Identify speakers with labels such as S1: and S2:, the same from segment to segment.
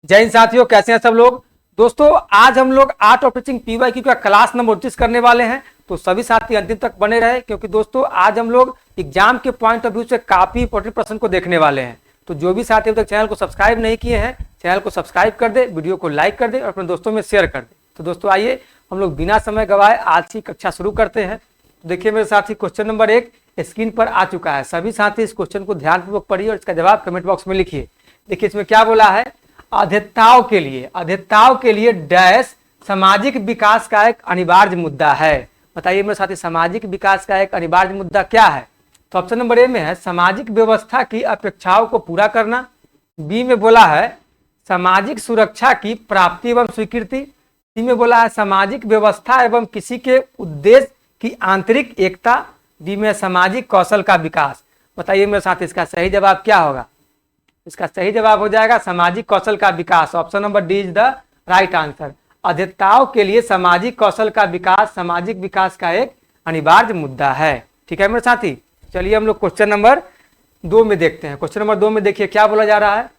S1: जय हिंद साथियों, कैसे हैं सब लोग। दोस्तों आज हम लोग आर्ट ऑफ टीचिंग पीवाईक्यू का क्लास नंबर 29 करने वाले हैं, तो सभी साथी अंतिम तक बने रहे क्योंकि दोस्तों आज हम लोग एग्जाम के पॉइंट ऑफ व्यू से काफी इंपॉर्टेंट प्रश्न को देखने वाले हैं। तो जो भी साथी अभी तक चैनल को सब्सक्राइब नहीं किए हैं, चैनल को सब्सक्राइब कर दे, वीडियो को लाइक कर दे और अपने दोस्तों में शेयर कर दे। तो दोस्तों आइए हम लोग बिना समय गवाए आज की कक्षा शुरू करते हैं। तो देखिए मेरे साथी, क्वेश्चन नंबर 1 स्क्रीन पर आ चुका है। सभी साथी इस क्वेश्चन को ध्यानपूर्वक पढ़िए और इसका जवाब कमेंट बॉक्स में लिखिए। देखिए इसमें क्या बोला है, अधिवक्ताओं के लिए डैश सामाजिक विकास का एक अनिवार्य मुद्दा है। बताइए मेरे साथी, सामाजिक विकास का एक अनिवार्य मुद्दा क्या है। तो ऑप्शन नंबर ए में है सामाजिक व्यवस्था की अपेक्षाओं को पूरा करना। बी में बोला है सामाजिक सुरक्षा की प्राप्ति एवं स्वीकृति। सी में बोला है सामाजिक व्यवस्था एवं किसी के उद्देश्य की आंतरिक एकता। डी में सामाजिक कौशल का विकास। बताइए मेरे साथ इसका सही जवाब क्या होगा। इसका सही जवाब हो जाएगा सामाजिक कौशल का विकास। Option number D is the right answer. अधिवक्ताओं के लिए सामाजिक कौशल का विकास सामाजिक विकास का एक अनिवार्य मुद्दा है। ठीक है मेरे साथी, चलिए हम लोग क्वेश्चन नंबर 2 में देखते हैं। क्वेश्चन नंबर 2 में देखिए क्या बोला जा रहा है।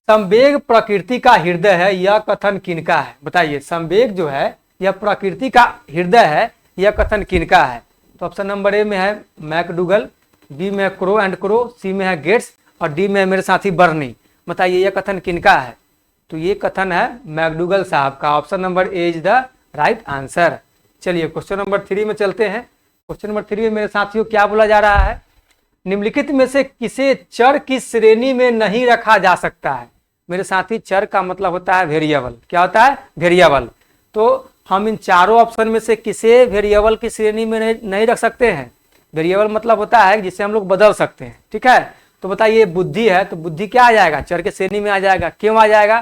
S1: संवेग प्रकृति का हृदय है, यह कथन किनका है। बताइए संवेग जो है यह प्रकृति का हृदय है, यह कथन किनका है। तो ऑप्शन नंबर ए में है मैकडूगल, बी में क्रो एंड क्रो, सी में है गेट्स और डी में मेरे साथी बर्नी। बताइए यह कथन किनका है। तो ये कथन है मैकडूगल साहब का। Option number A is the right answer. चलिए क्वेश्चन नंबर 3 में चलते हैं। क्वेश्चन नंबर 3 में मेरे साथियों क्या बोला जा रहा है, निम्नलिखित में से किसे चर की श्रेणी में नहीं रखा जा सकता है। मेरे साथी चर का मतलब होता है वेरिएबल। क्या होता है, वेरिएबल। तो हम इन चारों ऑप्शन में से किसे वेरिएबल की श्रेणी में नहीं रख सकते हैं। वेरिएबल मतलब होता है जिसे हम लोग बदल सकते हैं। ठीक है, तो बताइए बुद्धि है, तो बुद्धि क्या आ जाएगा, चर के श्रेणी में आ जाएगा। क्यों आ जाएगा,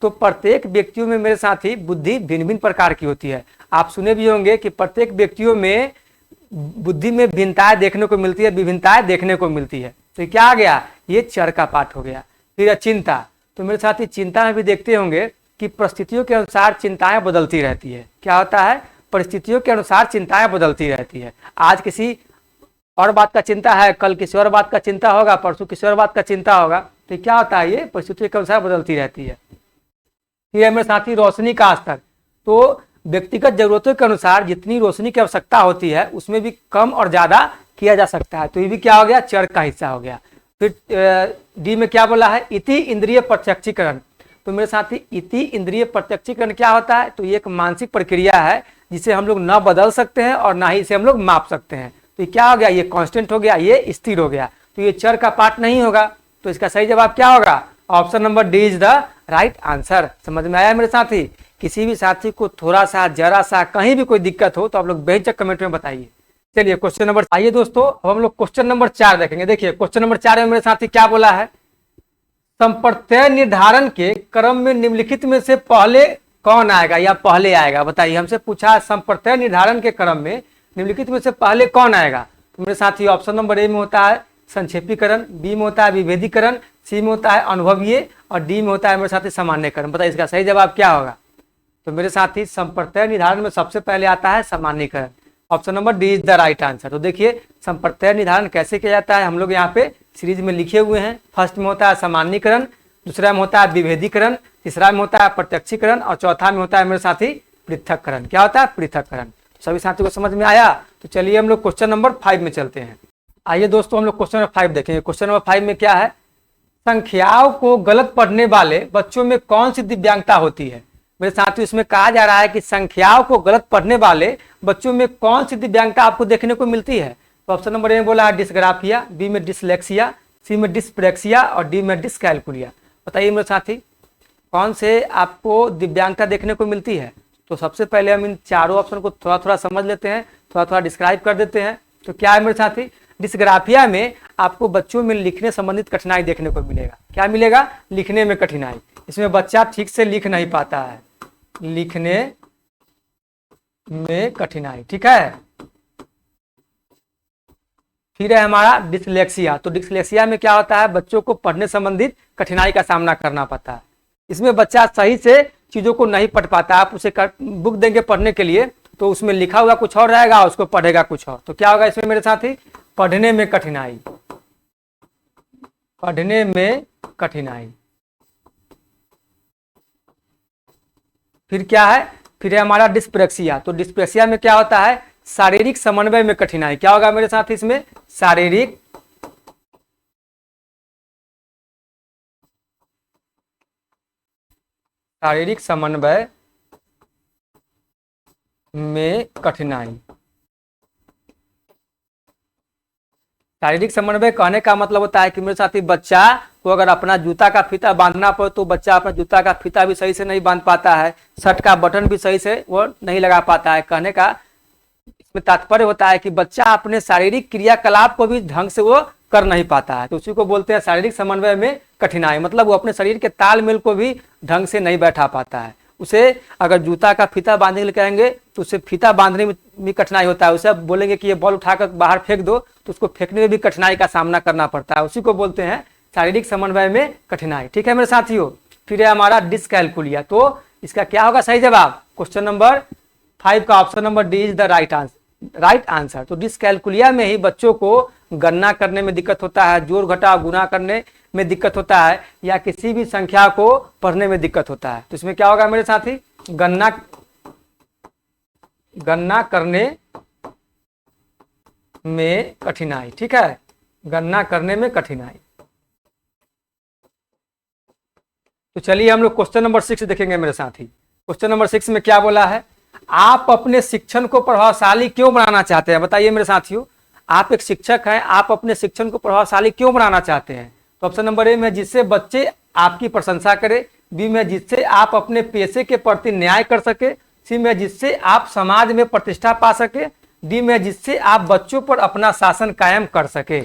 S1: तो प्रत्येक व्यक्तियों में मेरे साथी बुद्धि भिन्न भिन्न प्रकार की होती है। आप सुने भी होंगे कि प्रत्येक व्यक्तियों में बुद्धि में भिन्नताएं देखने को मिलती है, विभिन्नताएं देखने को मिलती है। तो क्या आ गया, ये चर का पाठ हो गया। फिर चिंता, तो मेरे साथी चिंता में भी देखते होंगे कि परिस्थितियों के अनुसार चिंताएं बदलती रहती है। क्या होता है, परिस्थितियों के अनुसार चिंताएं बदलती रहती है। आज किसी और बात का चिंता है, कल किसी और बात का चिंता होगा, परसों किसी और बात का चिंता होगा। तो क्या होता है, ये परिस्थितियों के अनुसार बदलती रहती है। ये मेरे साथी रोशनी का स्तर, तो व्यक्तिगत जरूरतों के अनुसार जितनी रोशनी की आवश्यकता होती है उसमें भी कम और ज्यादा किया जा सकता है। तो ये भी क्या हो गया, चर का हिस्सा हो गया। फिर डी में क्या बोला है, इति इंद्रिय प्रत्यक्षीकरण। तो मेरे साथी इति इंद्रिय प्रत्यक्षीकरण क्या होता है, तो ये एक मानसिक प्रक्रिया है जिसे हम लोग न बदल सकते हैं और ना ही इसे हम लोग माप सकते हैं। तो ये क्या हो गया, ये कांस्टेंट हो गया, ये स्थिर हो गया। तो ये चर का पार्ट नहीं होगा। तो इसका सही जवाब क्या होगा, option number D is the right answer. समझ में आया मेरे साथी। किसी भी साथी को थोड़ा सा जरा सा कहीं भी कोई दिक्कत हो तो आप लोग बेहिचक कमेंट में बताइए। चलिए क्वेश्चन नंबर, आइए दोस्तों अब हम लोग क्वेश्चन नंबर 4 देखेंगे। देखिए क्वेश्चन नंबर 4 में मेरे साथी क्या बोला है, संप्रत्यय निर्धारण के क्रम में निम्नलिखित में से पहले कौन आएगा या पहले आएगा। बताइए, हमसे पूछा संप्रत्यय निर्धारण के क्रम में निम्नलिखित में से पहले कौन आएगा। तो मेरे साथी ऑप्शन नंबर ए में होता है संक्षेपीकरण, बी में होता है विभेदीकरण, सी में होता है अनुभवीय और डी में होता है मेरे साथी सामान्यकरण। बताइए इसका सही जवाब क्या होगा। तो मेरे साथी संप्रत्यय निर्धारण में सबसे पहले आता है सामान्यकरण। Option number D is the right answer. तो देखिए संप्रत्यय निर्धारण कैसे किया जाता है, हम लोग यहाँ पे सीरीज में लिखे हुए हैं। फर्स्ट में होता है सामान्यकरण, दूसरा में होता है विभेदीकरण, तीसरा में होता है प्रत्यक्षीकरण और चौथा में होता है मेरे साथी पृथक्करण। क्या होता है, पृथक्करण। सभी साथियों को समझ में आया। तो चलिए हम लोग क्वेश्चन नंबर 5 में चलते हैं। आइए दोस्तों हम लोग क्वेश्चन नंबर 5 देखेंगे। क्वेश्चन नंबर 5 में क्या है, संख्याओं को गलत पढ़ने वाले बच्चों में कौन सी दिव्यांगता होती है। मेरे साथियों इसमें कहा जा रहा है कि संख्याओं को गलत पढ़ने वाले बच्चों में कौन सी दिव्यांगता आपको देखने को मिलती है। तो ऑप्शन नंबर ए में बोला है डिस्ग्राफिया, बी में डिसलेक्सिया, सी में डिस्प्रेक्सिया और डी में डिसकैलकुलिया। बताइए मेरे साथी कौन से आपको दिव्यांगता देखने को मिलती है। तो सबसे पहले हम इन चारों ऑप्शन को थोड़ा थोड़ा समझ लेते हैं, थोड़ा थोड़ा डिस्क्राइब कर देते हैं। तो क्या है मेरे साथी, डिस्ग्राफिया में आपको बच्चों में लिखने संबंधित कठिनाई देखने को मिलेगा। क्या मिलेगा, लिखने में कठिनाई। इसमें बच्चा ठीक से लिख नहीं पाता है, लिखने में कठिनाई। ठीक है, फिर है हमारा डिसलेक्सिया। तो डिसलेक्सिया में क्या होता है, बच्चों को पढ़ने संबंधित कठिनाई का सामना करना पड़ता है। इसमें बच्चा सही से चीजों को नहीं पढ़ पाता। आप उसे बुक देंगे पढ़ने के लिए तो उसमें लिखा हुआ कुछ और रहेगा, उसको पढ़ेगा कुछ और। तो क्या होगा इसमें मेरे साथी, पढ़ने में कठिनाई, पढ़ने में कठिनाई। फिर क्या है, फिर है हमारा डिस्प्रेक्सिया। तो डिस्प्रेक्सिया में क्या होता है, शारीरिक समन्वय में कठिनाई। क्या होगा मेरे साथ इसमें, शारीरिक समन्वय में कठिनाई। शारीरिक समन्वय कहने का मतलब होता है कि मेरे साथी बच्चा को अगर अपना जूता का फीता बांधना पड़े तो बच्चा अपना जूता का फीता भी सही से नहीं बांध पाता है, शर्ट का बटन भी सही से वो नहीं लगा पाता है। कहने का इसमें तात्पर्य होता है कि बच्चा अपने शारीरिक क्रियाकलाप को भी ढंग से वो कर नहीं पाता है, तो उसी को बोलते हैं शारीरिक समन्वय में कठिनाई। मतलब वो अपने शरीर के तालमेल को भी ढंग से नहीं बैठा पाता है। उसे अगर जूता का फीता बांधने के लिए कहेंगे तो उसे फीता बांधने में कठिनाई होता है। उसे अब बोलेंगे कि ये बॉल उठाकर बाहर फेंक दो तो उसको फेंकने में भी कठिनाई का सामना करना पड़ता है। उसी को बोलते हैं शारीरिक समन्वय में कठिनाई। ठीक है मेरे साथियों। फिर है हमारा डिसकैलकुलिया। तो इसका क्या होगा सही जवाब, क्वेश्चन नंबर 5 का option number D is the right answer. तो डिसकैलकुलिया में ही बच्चों को गणना करने में दिक्कत होता है, जोड़ घटाव गुणा करने में दिक्कत होता है, या किसी भी संख्या को पढ़ने में दिक्कत होता है। तो इसमें क्या होगा मेरे साथी, गणना करने में कठिनाई। ठीक है, गणना करने में कठिनाई। तो चलिए हम लोग क्वेश्चन नंबर 6 देखेंगे मेरे साथी। क्वेश्चन नंबर 6 में क्या बोला है, आप अपने शिक्षण को प्रभावशाली क्यों बनाना चाहते हैं। बताइए मेरे साथियों, आप एक शिक्षक हैं, आप अपने शिक्षण को प्रभावशाली क्यों बनाना चाहते हैं। तो ऑप्शन नंबर ए में जिससे बच्चे आपकी प्रशंसा करें, बी में जिससे आप अपने पेशे के प्रति न्याय कर सके, सी में जिससे आप समाज में प्रतिष्ठा पा सके, डी में जिससे आप बच्चों पर अपना शासन कायम कर सके।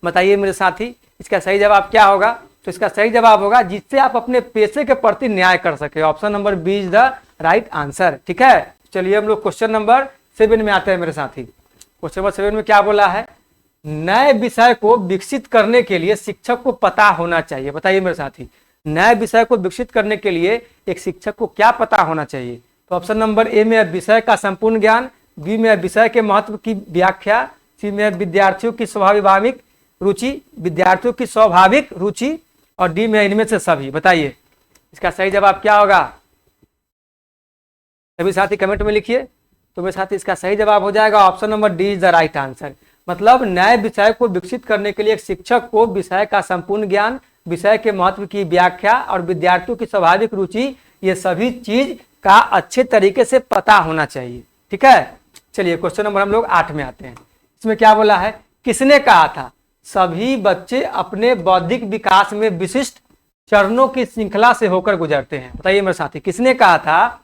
S1: बताइए मेरे साथी इसका सही जवाब क्या होगा। तो इसका सही जवाब होगा जिससे आप अपने पेशे के प्रति न्याय कर सके। Option number B is the right answer. ठीक है, चलिए हम लोग क्वेश्चन नंबर 7 में आते हैं मेरे साथी। क्वेश्चन नंबर 7 में क्या बोला है, नए विषय को विकसित करने के लिए शिक्षक को पता होना चाहिए। बताइए मेरे साथी, नए विषय को विकसित करने के लिए एक शिक्षक को क्या पता होना चाहिए। तो ऑप्शन नंबर ए में विषय का संपूर्ण ज्ञान, बी में विषय के महत्व की व्याख्या, सी में विद्यार्थियों की स्वाभाविक रुचि, और डी में इनमें से सभी। बताइए इसका सही जवाब क्या होगा, सभी साथी कमेंट में लिखिए। तो मेरे साथी इसका सही जवाब हो जाएगा option number D is the right answer. मतलब नए विषय को विकसित करने के लिए एक शिक्षक को विषय का संपूर्ण ज्ञान, विषय के महत्व की व्याख्या और विद्यार्थियों की स्वाभाविक रुचि, ये सभी चीज का अच्छे तरीके से पता होना चाहिए। ठीक है, चलिए क्वेश्चन नंबर हम लोग 8 में आते हैं। इसमें क्या बोला है, किसने कहा था सभी बच्चे अपने बौद्धिक विकास में विशिष्ट चरणों की श्रृंखला से होकर गुजरते हैं। बताइए मेरे साथी, किसने कहा था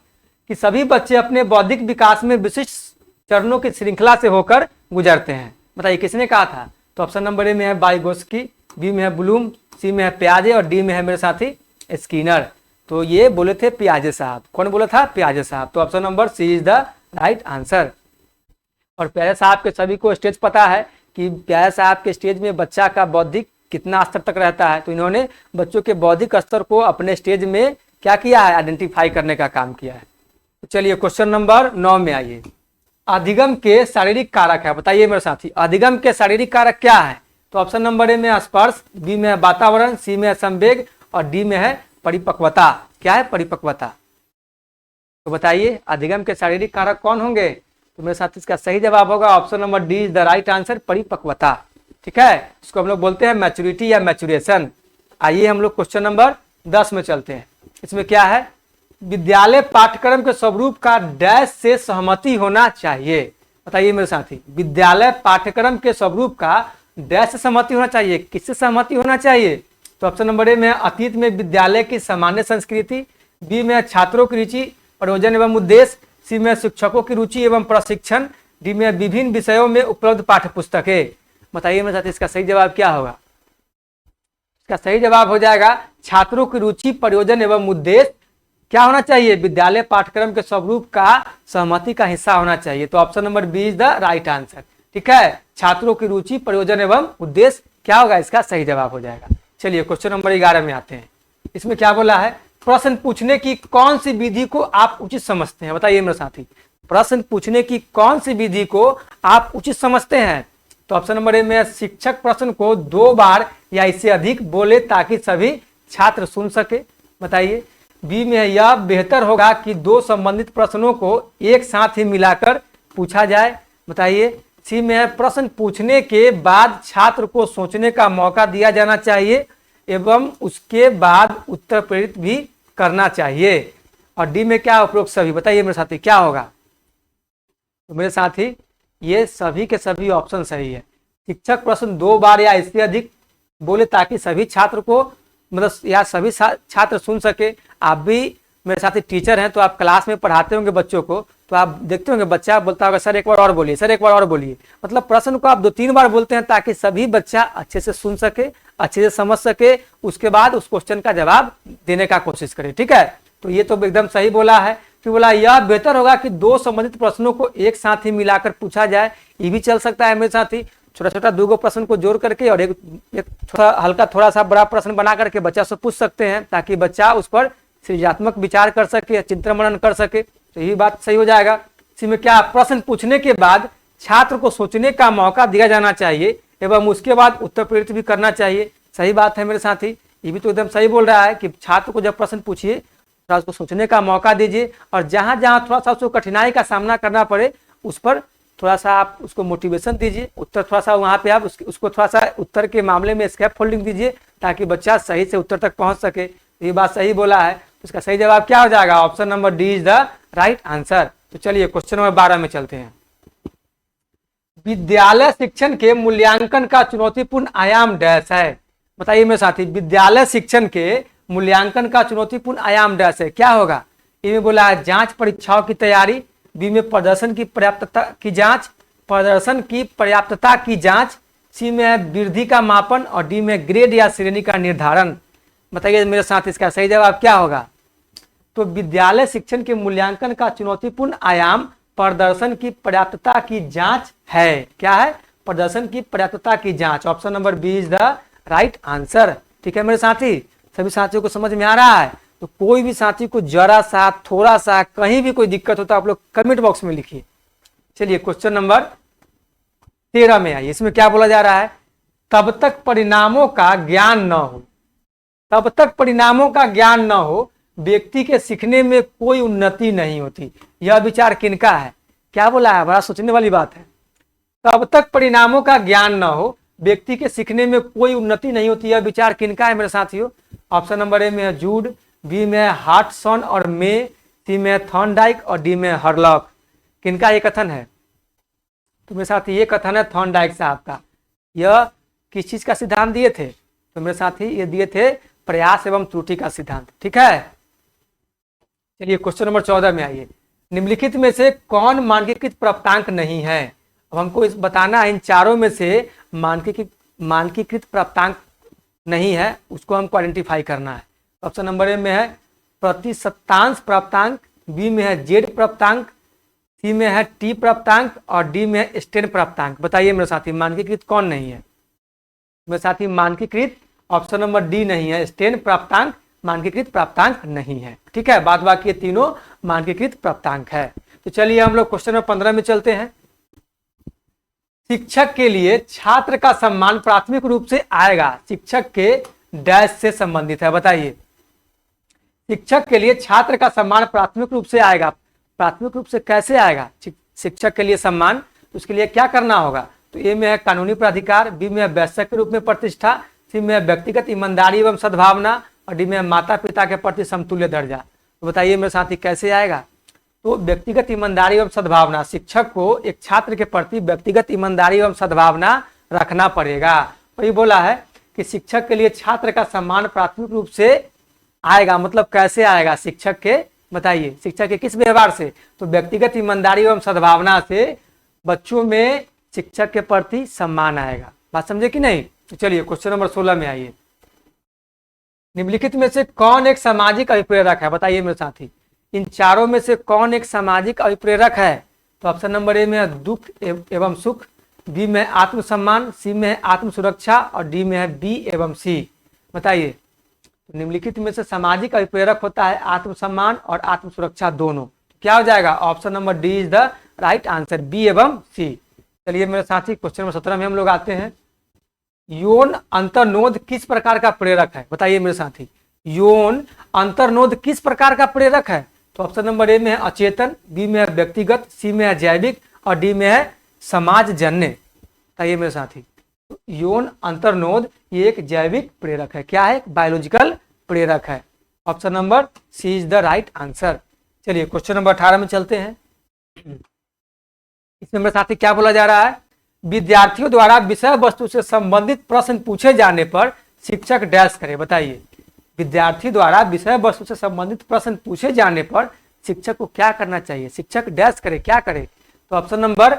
S1: कि सभी बच्चे अपने बौद्धिक विकास में विशिष्ट चरणों की श्रृंखला से होकर गुजरते हैं। बताइए किसने कहा था। तो ऑप्शन नंबर ए में है वाइगोस्की, बी में है ब्लूम, सी में है पियाजे और डी में है मेरे साथी स्किनर। तो ये बोले थे पियाजे साहब। कौन बोला था, पियाजे साहब। तो option number C is the right answer. और पियाजे साहब के सभी को स्टेज पता है कि पियाजे साहब के स्टेज में बच्चा का बौद्धिक कितना स्तर तक रहता है। तो इन्होंने बच्चों के बौद्धिक स्तर को अपने स्टेज में क्या किया है, आइडेंटिफाई करने का काम किया है। तो चलिए क्वेश्चन नंबर 9 में आइए। अधिगम के शारीरिक कारक है। बताइए मेरे साथी, अधिगम के शारीरिक कारक क्या है। तो ऑप्शन नंबर ए में है स्पर्श, बी में है वातावरण, सी में है संवेग और डी में है परिपक्वता। क्या है, परिपक्वता। तो बताइए अधिगम के शारीरिक कारक कौन होंगे। तो मेरे साथ इसका सही जवाब होगा option number D is the right answer, परिपक्वता। ठीक है, इसको हम लोग बोलते हैं मैच्योरिटी या मैच्योरेशन। आइए हम लोग क्वेश्चन नंबर 10 में चलते हैं। इसमें क्या है, विद्यालय पाठ्यक्रम के स्वरूप का डैश से सहमति होना चाहिए। बताइए मेरे साथी, विद्यालय पाठ्यक्रम के स्वरूप का डैश से सहमति होना चाहिए। किससे सहमति होना चाहिए। तो ऑप्शन नंबर ए में अतीत में विद्यालय की सामान्य संस्कृति, बी में छात्रों की रुचि प्रयोजन एवं उद्देश्य, सी में शिक्षकों की रुचि एवं प्रशिक्षण, डी में विभिन्न विषयों में उपलब्ध पाठ्य पुस्तकें। बताइए मेरे साथी इसका सही जवाब क्या होगा। इसका सही जवाब हो जाएगा छात्रों की रुचि प्रयोजन एवं उद्देश्य क्या होना चाहिए, विद्यालय पाठ्यक्रम के स्वरूप का सहमति का हिस्सा होना चाहिए। तो option number B is the right answer. ठीक है, छात्रों की रुचि प्रयोजन एवं उद्देश्य क्या होगा, इसका सही जवाब हो जाएगा। चलिए क्वेश्चन नंबर 11 में आते हैं। इसमें क्या बोला है, प्रश्न पूछने की कौन सी विधि को आप उचित समझते हैं। बताइए मेरे साथी, प्रश्न पूछने की कौन सी विधि को आप उचित समझते हैं। तो ऑप्शन नंबर ए में शिक्षक प्रश्न को 2 बार या इससे अधिक बोले ताकि सभी छात्र सुन सके। बताइए, बी में है यह बेहतर होगा कि दो संबंधित प्रश्नों को एक साथ ही मिलाकर पूछा जाए। बताइए। सी में है प्रश्न पूछने के बाद छात्र को सोचने का मौका दिया जाना चाहिए एवं उसके बाद उत्तर प्रेरित भी करना चाहिए। और डी में क्या उपरोक्त सभी। बताइए मेरे साथी क्या होगा। तो मेरे साथी ये सभी के सभी ऑप्शन सही है। शिक्षक प्रश्न 2 बार या इससे अधिक बोले ताकि सभी छात्र को मतलब या सभी छात्र सुन सके। आप भी मेरे साथी टीचर हैं तो आप क्लास में पढ़ाते होंगे बच्चों को, तो आप देखते होंगे बच्चा बोलता होगा सर एक बार और बोलिए, सर एक बार और बोलिए। मतलब प्रश्न को आप 2-3 बार बोलते हैं ताकि सभी बच्चा अच्छे से सुन सके, अच्छे से समझ सके, उसके बाद उस क्वेश्चन का जवाब देने का कोशिश करे। ठीक है, तो ये तो एकदम सही बोला है। फिर बोला यह बेहतर होगा कि दो संबंधित प्रश्नों को एक साथ ही मिलाकर पूछा जाए। ये भी चल सकता है मेरे साथी, छोटा छोटा 2 प्रश्न को जोड़ करके और एक थोड़ा हल्का थोड़ा सा बड़ा प्रश्न बना करके बच्चा से पूछ सकते हैं ताकि बच्चा उस पर सृजनात्मक विचार कर सके, चिंतन मनन कर सके। तो यही बात सही हो जाएगा। इसमें क्या प्रश्न पूछने के बाद छात्र को सोचने का मौका दिया जाना चाहिए एवं उसके बाद उत्तर प्रेरित भी करना चाहिए। सही बात है मेरे साथी, ये भी तो एकदम सही बोल रहा है कि छात्र को जब प्रश्न पूछिए थोड़ा उसको सोचने का मौका दीजिए और जहां जहां थोड़ा सा उसको कठिनाई का सामना करना पड़े उस पर थोड़ा सा आप उसको मोटिवेशन दीजिए। उत्तर थोड़ा सा वहां पे आप उसको थोड़ा सा उत्तर के मामले में स्कैप फोल्डिंग दीजिए ताकि बच्चा सही से उत्तर तक पहुंच सके। ये बात सही बोला है। इसका सही जवाब क्या हो जाएगा। Option number D is the right answer. तो चलिए क्वेश्चन नंबर 12 में चलते हैं। विद्यालय शिक्षण के मूल्यांकन का चुनौतीपूर्ण आयाम डैश है। बताइए मेरे साथी, विद्यालय शिक्षण के मूल्यांकन का चुनौतीपूर्ण आयाम डैश है। क्या होगा। ए में बोला है जांच परीक्षाओं की तैयारी, बी में प्रदर्शन की पर्याप्तता की जांच, प्रदर्शन की पर्याप्तता की जांच, सी में है वृद्धि का मापन और डी में ग्रेड या श्रेणी का निर्धारण। बताइए मेरे साथ इसका सही जवाब क्या होगा। तो विद्यालय शिक्षण के मूल्यांकन का चुनौतीपूर्ण आयाम प्रदर्शन की पर्याप्तता की जांच है। क्या है। प्रदर्शन की पर्याप्तता की जांच। Option number B is the right answer. ठीक है मेरे साथी, सभी साथियों को समझ में आ रहा है। तो कोई भी साथी को जरा सा थोड़ा सा कहीं भी कोई दिक्कत हो तो आप लोग कमेंट बॉक्स में लिखिए। चलिए क्वेश्चन नंबर 13 में आइए। इसमें क्या बोला जा रहा है। तब तक परिणामों का ज्ञान न हो, तब तक परिणामों का ज्ञान न हो व्यक्ति के सीखने में कोई उन्नति नहीं होती। यह विचार किनका है। क्या बोला है, बड़ा सोचने वाली बात है। तब तक परिणामों का ज्ञान न हो व्यक्ति के सीखने में कोई उन्नति नहीं होती। यह विचार किनका है मेरे साथियों। ऑप्शन नंबर ए में है जूड, बी में है हार्टसन और मे, सी में है थॉर्नडाइक और डी में हरलॉक। किनका ये कथन है। तो मेरे साथ ये कथन है थॉर्नडाइक साहब का। यह किस चीज का सिद्धांत दिए थे। तो मेरे साथ ये दिए थे प्रयास एवं त्रुटि का सिद्धांत। ठीक है, चलिए क्वेश्चन नंबर 14 में आइए। निम्नलिखित में से कौन मानकीकृत प्राप्तांक नहीं है। अब हमको इस बताना है इन चारों में से मानकीकृत प्राप्तांक नहीं है, उसको हमको आइडेंटिफाई करना है। ऑप्शन नंबर ए में है प्रतिशतांश प्राप्तांक, बी में है जेड प्राप्तांक, सी में है टी प्राप्तांक और डी में है स्टेन प्राप्तांक। बताइए मेरे साथी मानकीकृत कौन नहीं है। मेरे साथी मानकीकृत ऑप्शन नंबर डी नहीं है, स्टेन प्राप्तांक मानकीकृत प्राप्तांक नहीं है। ठीक है, बाद बाकी ये तीनों मानकीकृत प्राप्तांक है। तो चलिए हम लोग क्वेश्चन नंबर 15 में चलते हैं। शिक्षक के लिए छात्र का सम्मान प्राथमिक रूप से आएगा। शिक्षक के डैश से संबंधित है। बताइए शिक्षक के लिए छात्र का सम्मान प्राथमिक रूप से आएगा। प्राथमिक रूप से कैसे आएगा शिक्षक के लिए सम्मान। उसके लिए क्या करना होगा। तो ए में है कानूनी प्राधिकार, बी में है वैश्यक के रूप में प्रतिष्ठा, सी में है व्यक्तिगत ईमानदारी एवं सद्भावना और डी में माता पिता के प्रति समतुल्य दर्जा। तो बताइए मेरे साथी कैसे आएगा। तो व्यक्तिगत ईमानदारी एवं सद्भावना, शिक्षक को एक छात्र के प्रति व्यक्तिगत ईमानदारी एवं सद्भावना रखना पड़ेगा। तो ये बोला है कि शिक्षक के लिए छात्र का सम्मान प्राथमिक रूप से आएगा। मतलब कैसे आएगा शिक्षक के, बताइए शिक्षक के किस व्यवहार से। तो व्यक्तिगत ईमानदारी एवं सद्भावना से बच्चों में शिक्षक के प्रति सम्मान आएगा। बात समझे कि नहीं। तो चलिए क्वेश्चन नंबर 16 में आइए। निम्नलिखित में से कौन एक सामाजिक अभिप्रेरक है। बताइए मेरे साथी इन चारों में से कौन एक सामाजिक अभिप्रेरक है। तो ऑप्शन नंबर ए में है दुख एवं सुख, बी में आत्मसम्मान, सी में है आत्म सुरक्षा और डी में है बी एवं सी। बताइए तो निम्नलिखित में से सामाजिक अभिप्रेरक होता है आत्मसम्मान और आत्म सुरक्षा दोनों। क्या हो जाएगा। Option number D is the right answer, B एवं सी। चलिए मेरे साथी क्वेश्चन नंबर 17 में हम लोग आते हैं। यौन अंतर्नोद किस प्रकार का प्रेरक है। बताइए मेरे साथी यौन अंतर्नोद किस प्रकार का प्रेरक है? तो ऑप्शन नंबर ए में है अचेतन, बी में है व्यक्तिगत, सी में है जैविक और डी में है समाजजन्य। बताइए मेरे साथी, यौन अंतर्नोद ये एक जैविक प्रेरक है। क्या है? बायोलॉजिकल प्रेरक है। Option number C is the right answer. चलिए क्वेश्चन नंबर 18 में चलते हैं। इसमें मेरे साथी क्या बोला जा रहा है? विद्यार्थियों द्वारा विषय वस्तु से संबंधित प्रश्न पूछे जाने पर शिक्षक डैश करे। बताइए, विद्यार्थी द्वारा विषय वस्तु से संबंधित प्रश्न पूछे जाने पर शिक्षक को क्या करना चाहिए? शिक्षक डैश करे, क्या करे? तो ऑप्शन नंबर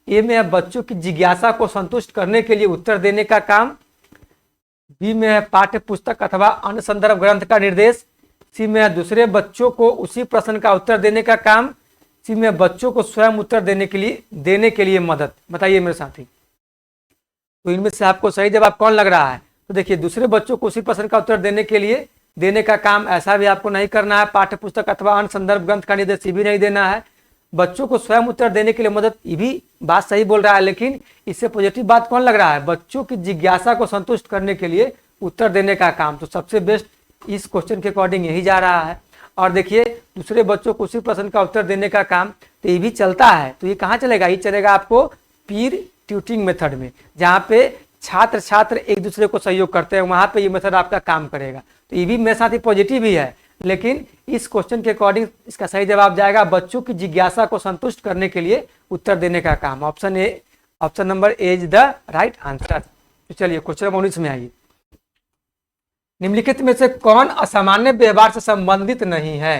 S1: ए में है बच्चों की जिज्ञासा को संतुष्ट करने के लिए उत्तर देने का काम, बी में है पाठ्य पुस्तक अथवा अन्य संदर्भ ग्रंथ का निर्देश, सी में है दूसरे बच्चों को उसी प्रश्न का उत्तर देने का काम, सी में बच्चों को स्वयं उत्तर देने के लिए मदद। बताइए मेरे साथी, तो इनमें से आपको सही जवाब कौन लग रहा है? तो देखिए, दूसरे बच्चों को उसी प्रश्न का उत्तर देने का काम, ऐसा भी आपको नहीं करना है। पाठ्य पुस्तक अथवा अन्य संदर्भ ग्रंथ का निर्देश भी नहीं देना है। बच्चों को स्वयं उत्तर देने के लिए मदद, ये भी बात सही बोल रहा है, लेकिन इससे पॉजिटिव बात कौन लग रहा है? बच्चों की जिज्ञासा को संतुष्ट करने के लिए उत्तर देने का काम। तो सबसे बेस्ट इस क्वेश्चन के अकॉर्डिंग यही जा रहा है। और देखिए, दूसरे बच्चों को उसी प्रश्न का उत्तर देने का काम, तो ये भी चलता है। तो ये कहाँ चलेगा? ये चलेगा आपको पीर ट्यूटिंग मेथड में, जहाँ पे छात्र एक दूसरे को सहयोग करते हैं, वहां पे ये मेथड आपका काम करेगा। तो ये भी मेरे साथ ही पॉजिटिव ही है, लेकिन इस क्वेश्चन के अकॉर्डिंग इसका सही जवाब जाएगा बच्चों की जिज्ञासा को संतुष्ट करने के लिए उत्तर देने का काम। Option number A is the right answer. तो चलिए क्वेश्चन नंबर 19 में आइए। निम्नलिखित में से कौन असामान्य व्यवहार से संबंधित नहीं है?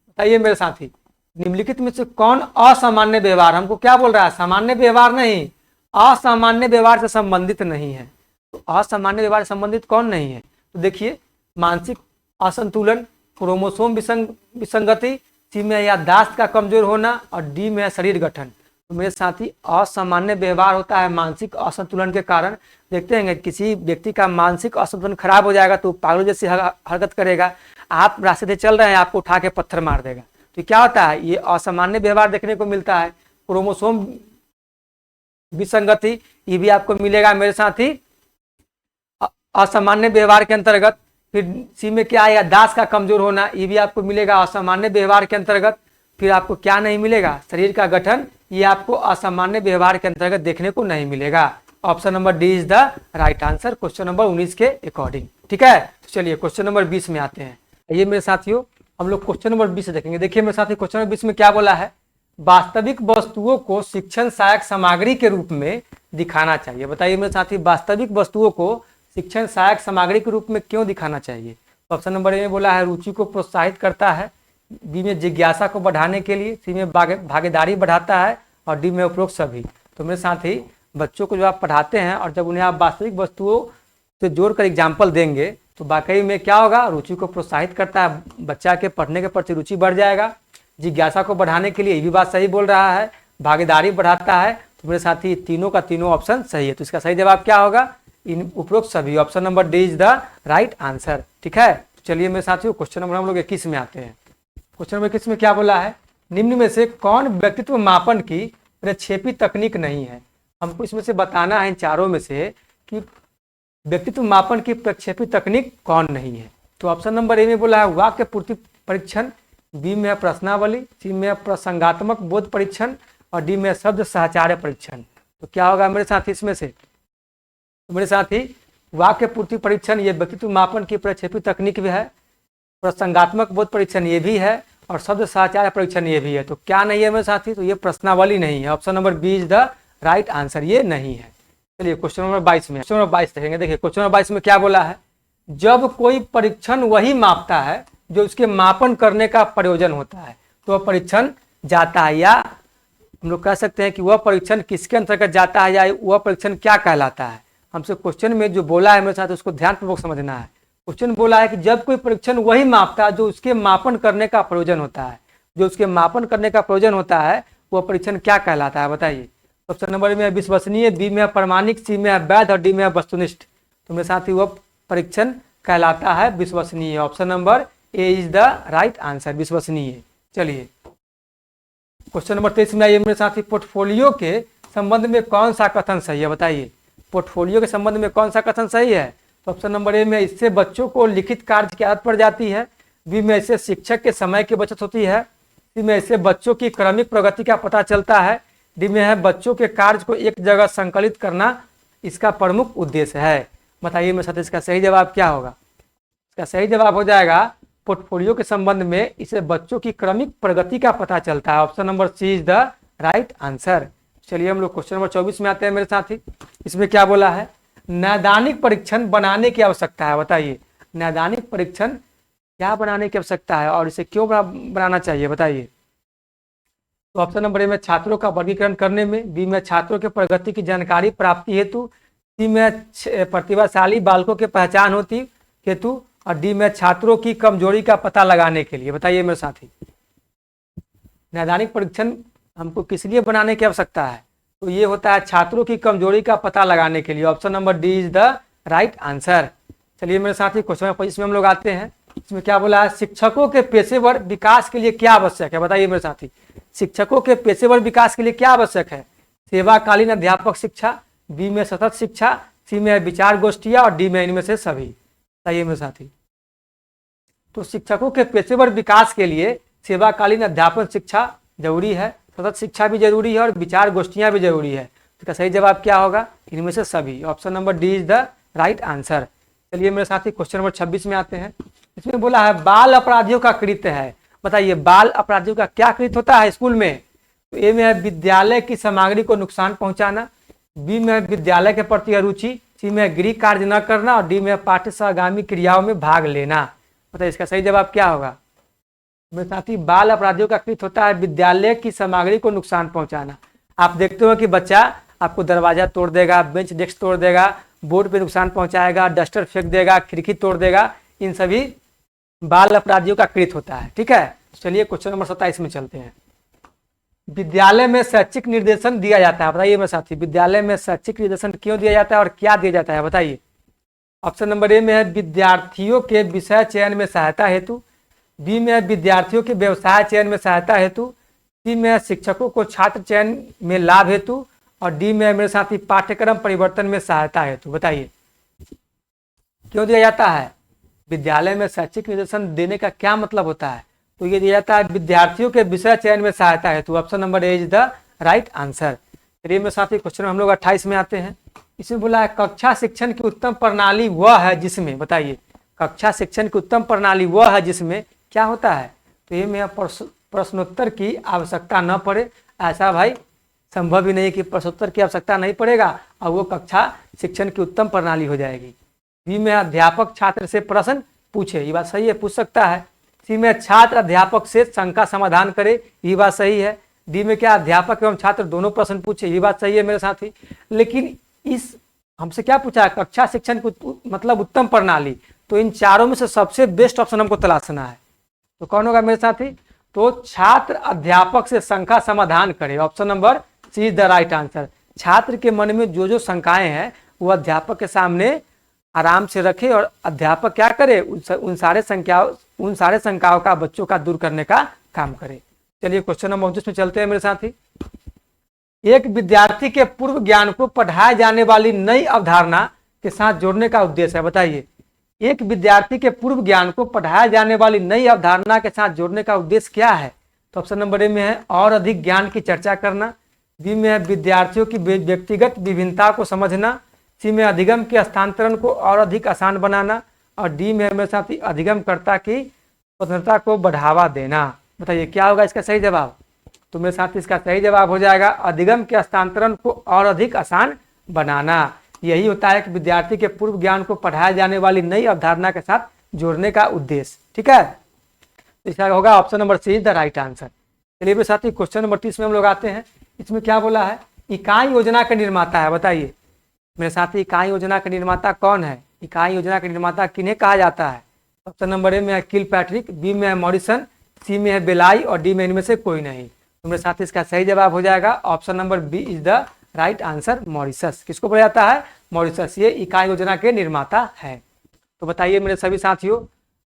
S1: बताइए मेरे साथी, निम्नलिखित में से कौन असामान्य व्यवहार, हमको क्या बोल रहा है? सामान्य व्यवहार नहीं, असामान्य व्यवहार से संबंधित नहीं है। तो असामान्य व्यवहार से संबंधित कौन नहीं है? तो देखिए, मानसिक असंतुलन, क्रोमोसोम विसंगति, सी में याददाश्त का कमजोर होना और डी में शरीर गठन। तो मेरे साथी, असामान्य व्यवहार होता है मानसिक असंतुलन के कारण। देखते हैं किसी व्यक्ति का मानसिक असंतुलन खराब हो जाएगा तो पागल जैसी हरकत करेगा। आप रास्ते से चल रहे हैं, आपको उठा के पत्थर मार देगा। तो क्या होता है? ये असामान्य व्यवहार देखने को मिलता है। क्रोमोसोम विसंगति, ये भी आपको मिलेगा मेरे साथी असामान्य व्यवहार के अंतर्गत। फिर सी में क्या है? याददाश्त का कमजोर होना, ये भी आपको मिलेगा असामान्य व्यवहार के अंतर्गत। फिर आपको क्या नहीं मिलेगा? शरीर का गठन, ये आपको असामान्य व्यवहार के अंतर्गत देखने को नहीं मिलेगा। Option number D is the right answer question number 19 के अकॉर्डिंग। ठीक है, तो चलिए क्वेश्चन नंबर 20 में आते हैं। ये मेरे साथियों, हम लोग क्वेश्चन नंबर 20 देखेंगे। देखिए मेरे साथी, क्वेश्चन नंबर 20 में क्या बोला है? वास्तविक वस्तुओं को शिक्षण सहायक सामग्री के रूप में दिखाना चाहिए। बताइए मेरे साथी, वास्तविक वस्तुओं को शिक्षण सहायक सामग्री के रूप में क्यों दिखाना चाहिए? ऑप्शन नंबर ए में बोला है रुचि को प्रोत्साहित करता है, बी में जिज्ञासा को बढ़ाने के लिए, सी में भागीदारी बढ़ाता है और डी में उपरोक्त सभी। तो मेरे साथ ही बच्चों को जो आप पढ़ाते हैं और जब उन्हें आप वास्तविक वस्तुओं से जोड़कर एग्जाम्पल देंगे तो वाकई में क्या होगा? रुचि को प्रोत्साहित करता है, बच्चा के पढ़ने के प्रति रुचि बढ़ जाएगा। जिज्ञासा को बढ़ाने के लिए, ये भी बात सही बोल रहा है। भागीदारी बढ़ाता है। तो मेरे साथी तीनों का तीनों ऑप्शन सही है। तो इसका सही जवाब क्या होगा? इन उपरोक्त सभी। Option number D is the right answer. ठीक है, तो चलिए मेरे साथियों क्वेश्चन नंबर हम लोग 21 में आते हैं। क्वेश्चन नंबर 21 में क्या बोला है? निम्न में से कौन व्यक्तित्व मापन की प्रक्षेपी तकनीक नहीं है? हमको इसमें से बताना है इन चारों में से कि व्यक्तित्व मापन की प्रक्षेपी तकनीक कौन नहीं है। तो ऑप्शन नंबर ए में बोला है वाक्य पूर्ति परीक्षण, बी में है प्रश्नावली, सी में है प्रसंगात्मक बोध परीक्षण और डी में शब्द साहचर्य परीक्षण। तो क्या होगा मेरे साथी इसमें से? तो मेरे साथी, वाक्य पूर्ति परीक्षण ये व्यक्तित्व मापन की प्रक्षेपी तकनीक भी है, प्रसंगात्मक बोध परीक्षण ये भी है और शब्द साहचर्य परीक्षण ये भी है। तो क्या नहीं है मेरे साथी? तो ये प्रश्नावली नहीं है। Option number B is the right answer, ये नहीं है। चलिए क्वेश्चन नंबर 22 में, क्वेश्चन नंबर 22 देखेंगे। देखिए क्वेश्चन नंबर 22 में क्या बोला है? जब कोई परीक्षण वही मापता है जो उसके मापन करने का प्रयोजन होता है तो वह परीक्षण जाता है, या हम लोग कह सकते हैं कि वह परीक्षण किसके अंतर्गत जाता है या वह परीक्षण क्या कहलाता है। हमसे क्वेश्चन में जो बोला है मेरे साथ उसको ध्यानपूर्वक समझना है। क्वेश्चन बोला है कि जब कोई परीक्षण वही मापता है जो उसके मापन करने का प्रयोजन होता है, जो उसके मापन करने का प्रयोजन होता है वह परीक्षण क्या कहलाता है? बताइए। ऑप्शन नंबर में है विश्वसनीय, बी में है प्रमाणिक, सी में है वैध और डी में है वस्तुनिष्ठ। तो मेरे साथ ही वह परीक्षण कहलाता है विश्वसनीय। Option number A is the right answer, विश्वसनीय। चलिए क्वेश्चन नंबर 23 में आइए मेरे साथ ही, पोर्टफोलियो के संबंध में कौन सा कथन सही है? बताइए, पोर्टफोलियो के संबंध में कौन सा कथन सही है? तो ऑप्शन नंबर ए में इससे बच्चों को लिखित कार्य की आदत पड़ जाती है। बी में इससे शिक्षक के समय की बचत होती है। सी में इससे बच्चों की क्रमिक प्रगति का पता चलता है। डी में है बच्चों के कार्य को एक जगह संकलित करना इसका प्रमुख उद्देश्य है। बताइए मेरे साथ इसका सही जवाब क्या होगा। इसका सही जवाब हो जाएगा पोर्टफोलियो के संबंध में इससे बच्चों की क्रमिक प्रगति का पता चलता है। Option number C is the right answer. चलिए हम लोग क्वेश्चन नंबर 24 में आते हैं मेरे साथी। इसमें क्या बोला है, नैदानिक परीक्षण बनाने की आवश्यकता है। बताइए नैदानिक परीक्षण क्या बनाने की आवश्यकता है और इसे क्यों बनाना चाहिए, बताइए। तो ऑप्शन नंबर ए में छात्रों का वर्गीकरण करने में, बी में छात्रों के प्रगति की जानकारी प्राप्ति हेतु, सी में प्रतिभाशाली बालकों की पहचान होती हेतु, और डी में छात्रों की कमजोरी का पता लगाने के लिए। बताइए मेरे साथी नैदानिक परीक्षण हमको किस लिए बनाने की आवश्यकता है, तो ये होता है छात्रों की कमजोरी का पता लगाने के लिए। Option number D is the right answer. चलिए मेरे साथी क्वेश्चन नंबर 25 में हम लोग आते हैं। इसमें क्या बोला है, शिक्षकों के पेशेवर विकास के लिए क्या आवश्यक है। बताइए मेरे साथी शिक्षकों के पेशेवर विकास के लिए क्या आवश्यक है। सेवाकालीन अध्यापक शिक्षा, बी में सतत शिक्षा, सी में विचार गोष्ठियां और डी में इनमें से सभी। बताइए मेरे साथी तो शिक्षकों के पेशेवर विकास के लिए सेवाकालीन अध्यापन शिक्षा जरूरी है, सतत शिक्षा भी जरूरी है और विचार गोष्ठियां भी जरूरी है। इसका सही जवाब क्या होगा, इनमें से सभी। Option number D is the right answer. चलिए मेरे साथी क्वेश्चन नंबर 26 में आते हैं। इसमें बोला है बाल अपराधियों का कृत्य है। बताइए बाल अपराधियों का क्या कृत्य होता है स्कूल में। तो ए में है विद्यालय की सामग्री को नुकसान पहुंचाना, बी में विद्यालय के प्रति अरुचि, सी में गृह कार्य न करना और डी में पाठ्य सहगामी क्रियाओं में भाग लेना। बताइए इसका सही जवाब क्या होगा। मेरे साथी बाल अपराधियों का कृत्य होता है विद्यालय की सामग्री को नुकसान पहुंचाना। आप देखते हो कि बच्चा आपको दरवाजा तोड़ देगा, बेंच डेस्क तोड़ देगा, बोर्ड पे नुकसान पहुंचाएगा, डस्टर फेंक देगा, खिड़की तोड़ देगा, इन सभी बाल अपराधियों का कृत्य होता है। ठीक है, चलिए क्वेश्चन नंबर 27 में चलते हैं। विद्यालय में शैक्षिक निर्देशन दिया जाता है। बताइए मेरे साथी विद्यालय में शैक्षिक निर्देशन क्यों दिया जाता है और क्या दिया जाता है, बताइए। ऑप्शन नंबर ए में है विद्यार्थियों के विषय चयन में सहायता हेतु, बी में विद्यार्थियों के व्यवसाय चयन में सहायता हेतु, सी में शिक्षकों को छात्र चयन में लाभ हेतु और डी में मेरे साथी पाठ्यक्रम परिवर्तन में सहायता हेतु। बताइए क्यों दिया जाता है। विद्यालय में शैक्षिक निर्देशन देने का क्या मतलब होता है, तो ये दिया जाता है विद्यार्थियों के विषय चयन में सहायता हेतु। Option number A is the right answer. चलिए मेरे साथी क्वेश्चन हम लोग 28 में आते हैं। इसमें बोला है कक्षा शिक्षण की उत्तम प्रणाली वह है जिसमें, बताइए कक्षा शिक्षण की उत्तम प्रणाली वह है जिसमें क्या होता है। तो ये में प्रश्नोत्तर की आवश्यकता न पड़े, ऐसा भाई संभव ही नहीं कि प्रश्नोत्तर की आवश्यकता नहीं पड़ेगा और वो कक्षा शिक्षण की उत्तम प्रणाली हो जाएगी। बी में अध्यापक छात्र से प्रश्न पूछे, ये बात सही है, पूछ सकता है। सी में छात्र अध्यापक से शंका समाधान करे, ये बात सही है। डी में क्या अध्यापक एवं छात्र दोनों प्रश्न पूछे, ये बात सही है मेरे साथी। लेकिन इस हमसे क्या पूछा है, कक्षा शिक्षण की मतलब उत्तम प्रणाली, तो इन चारों में से सबसे बेस्ट ऑप्शन हमको तलाशना है। तो कौन होगा मेरे साथी, तो छात्र अध्यापक से शंका समाधान करे। Option number C is the right answer. छात्र के मन में जो जो शंकाएं हैं वो अध्यापक के सामने आराम से रखे और अध्यापक क्या करे, उन सारे शंकाओं का बच्चों का दूर करने का काम करे। चलिए क्वेश्चन नंबर 29 में चलते हैं मेरे साथी। एक विद्यार्थी के पूर्व ज्ञान को पढ़ाए जाने वाली नई अवधारणा के साथ जोड़ने का उद्देश्य है। बताइए एक विद्यार्थी के पूर्व ज्ञान को पढ़ाए जाने वाली नई अवधारणा के साथ जोड़ने का उद्देश्य क्या है। तो ऑप्शन नंबर ए में है और अधिक ज्ञान की चर्चा करना, बी में है विद्यार्थियों की व्यक्तिगत विभिन्नता को समझना, सी में अधिगम के हस्तांतरण को और अधिक आसान बनाना और डी में मेरे साथी अधिगमकर्ता की स्वतंत्रता को बढ़ावा देना। बताइए क्या होगा इसका सही जवाब। तो मेरे साथ इसका सही जवाब हो जाएगा अधिगम के हस्तांतरण को और अधिक आसान बनाना। यही होता है कि विद्यार्थी के पूर्व ज्ञान को पढ़ाए जाने वाली नई अवधारणा के साथ जोड़ने का उद्देश्य। ठीक है, तो इसका होगा option number C is the right answer. चलिए मेरे साथी क्वेश्चन नंबर 30 में हम लोग आते हैं। इसमें क्या बोला है, इकाई योजना का निर्माता है। बताइए मेरे साथी इकाई योजना का निर्माता कौन है, इकाई योजना का निर्माता किन्हें कहा जाता है। ऑप्शन नंबर ए में है किलपैट्रिक, बी में है मॉरिसन, सी में है बेलाई और डी में इनमें से कोई नहीं। तो मेरे साथ इसका सही जवाब हो जाएगा option number B is the right answer, Mauritius. किसको बोला जाता है, मॉरिशस, ये इकाई योजना के निर्माता है। तो बताइए मेरे सभी साथियों,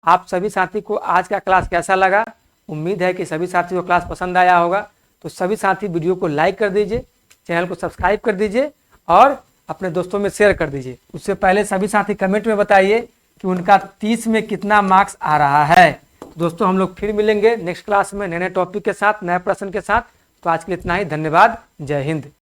S1: आप सभी साथी को आज का क्लास कैसा लगा। उम्मीद है कि सभी साथी को क्लास पसंद आया होगा। तो सभी साथी वीडियो को लाइक कर दीजिए, चैनल को सब्सक्राइब कर दीजिए और अपने दोस्तों में शेयर कर दीजिए। उससे पहले सभी साथी कमेंट में बताइए कि उनका 30 में कितना मार्क्स आ रहा है। दोस्तों हम लोग फिर मिलेंगे नेक्स्ट क्लास में नए नए टॉपिक के साथ, नए प्रश्न के साथ। तो आज के लिए इतना ही, धन्यवाद, जय हिंद।